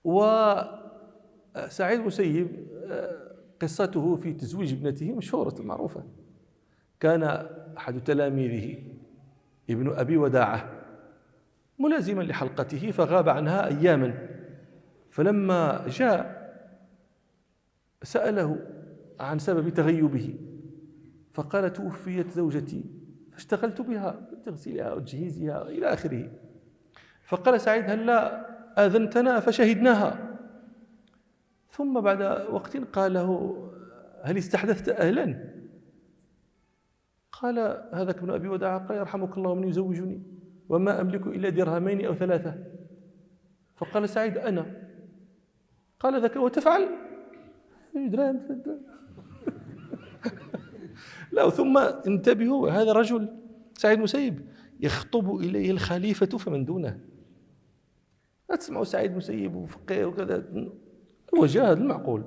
وسعيد المسيب قصته في تزويج ابنته مشهورة معروفة. كان أحد تلاميذه ابن أبي وداعة ملازما لحلقته فغاب عنها أياما، فلما جاء سأله عن سبب تغيبه فقال: توفيت زوجتي فاشتغلت بها بتغسيلها وتجهيزها إلى آخره. فقال سعيد: هلا آذنتنا فشهدناها. ثم بعد وقت قال له: هل استحدثت أهلا؟ قال هذاك ابن أبي وداعة: قال: يرحمك الله من يزوجني وما أملك إلا درهمين أو 3. فقال سعيد: أنا. قال ذاك: وتفعل؟ درهم. لا، ثم انتبهوا، هذا رجل سعيد المسيب يخطب إليه الخليفة فمن دونه. لا تسمعوا سعيد المسيب وفقيه وكذا، هو جاهد المعقول.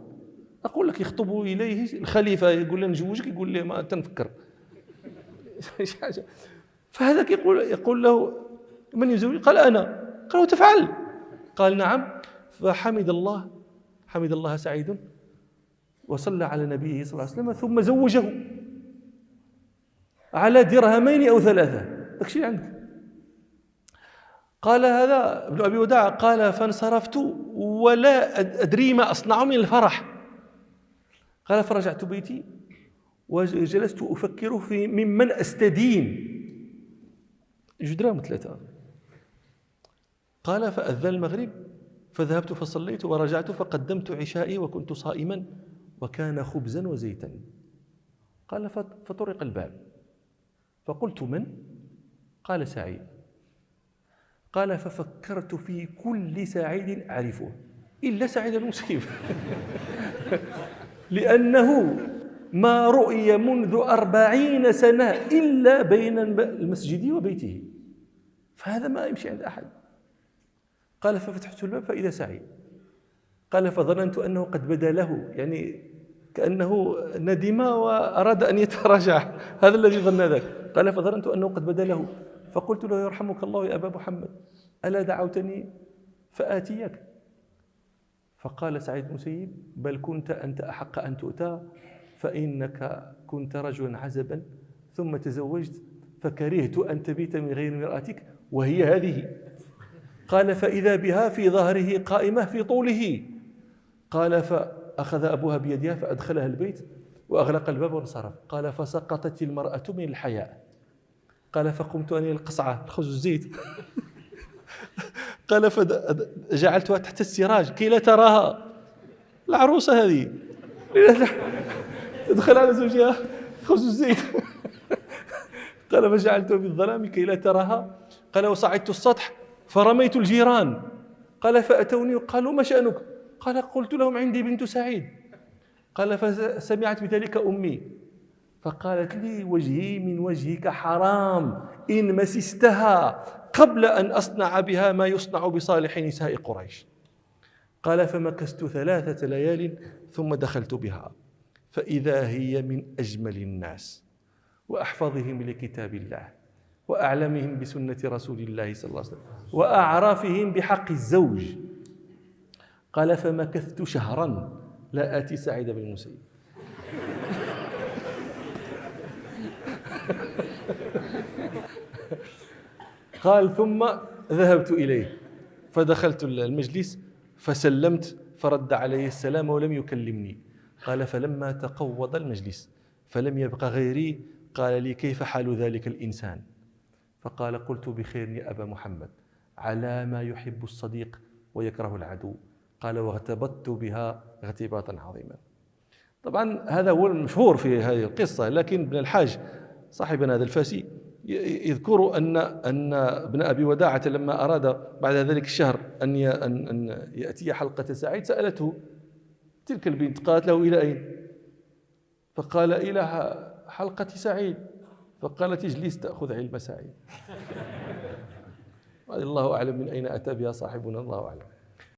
أقول لك يخطب إليه الخليفة يقول له نجوجك، يقول له ما تنفكر. فهذاك يقول له: من يزوج؟ قال: أنا. قال: وتفعل؟ قال: نعم. فحمد الله سعيد وصلى على نبيه صلى الله عليه وسلم ثم زوجه على درهمين أو 3. داكشي عندك. قال هذا ابن أبي وداعة قال: فانصرفت ولا أدري ما أصنع من الفرح. قال: فرجعت بيتي وجلست أفكر في ممن أستدين. درهم 3. قال: فأذن المغرب فذهبت فصليت ورجعت فقدمت عشائي وكنت صائما وكان خبزا وزيتا. قال: فطرق الباب فقلت: من؟ قال: سعيد. قال: ففكرت في كل سعيد أعرفه إلا سعيد المسيب لأنه ما رؤي منذ 40 سنة إلا بين المسجد وبيته، فهذا ما يمشي عند أحد. قال: ففتحت الباب فإذا سعيد. قال: فظننت أنه قد بدا له، يعني كأنه ندم وأراد أن يتراجع، هذا الذي ظن ذاك. قال: فظننت أنه قد بدا له فقلت له: يرحمك الله يا أبا محمد، ألا دعوتني فآتيك؟ فقال سعيد المسيب: بل كنت أنت أحق أن تؤتى، فإنك كنت رجلا عزبا ثم تزوجت فكرهت أن تبيت من غير مرأتك وهي هذه. قال: فإذا بها في ظهره قائمة في طوله. قال: فأخذ أبوها بيدها فأدخلها البيت وأغلق الباب وانصرف. قال: فسقطت المرأة من الحياء. قال: فقمت أني القصعة الخبز الزيت قال: فجعلتها تحت السراج كي لا تراها العروسة هذه تدخل على زوجها خبز الزيت قال: فجعلتها في الظلام كي لا تراها. قال: وصعدت السطح فرميت الجيران. قال: فأتوني وقالوا: ما شأنك؟ قال: قلت لهم عندي بنت سعيد. قال: فسمعت بذلك أمي فقالت لي: وجهي من وجهك حرام إن مسستها قبل أن أصنع بها ما يصنع بصالح نساء قريش. قال: فمكثت 3 ليال ثم دخلت بها فإذا هي من أجمل الناس وأحفظهم لكتاب الله وأعلمهم بسنة رسول الله صلى الله عليه وسلم وأعرفهم بحق الزوج. قال: فمكثت شهرا لا آتي سعيد بن المسيب. قال: ثم ذهبت إليه فدخلت المجلس فسلمت فرد علي السلام ولم يكلمني. قال: فلما تقوض المجلس فلم يبق غيري قال لي: كيف حال ذلك الإنسان؟ فقال: قلت: بخير يا أبا محمد، على ما يحب الصديق ويكره العدو. قال: واغتبطت بها اغتباطا عظيما. طبعا هذا هو المشهور في هذه القصة، لكن ابن الحاج صاحبنا هذا الفاسي يذكر أن ابن أبي وداعة لما أراد بعد ذلك الشهر أن يأتي حلقة سعيد سألته تلك البنت، قالت له: إلى أين؟ فقال: إلى حلقة سعيد. فقالت: اجلس تأخذ علم سعيد. الله أعلم من أين أتى بها صاحبنا، الله أعلم.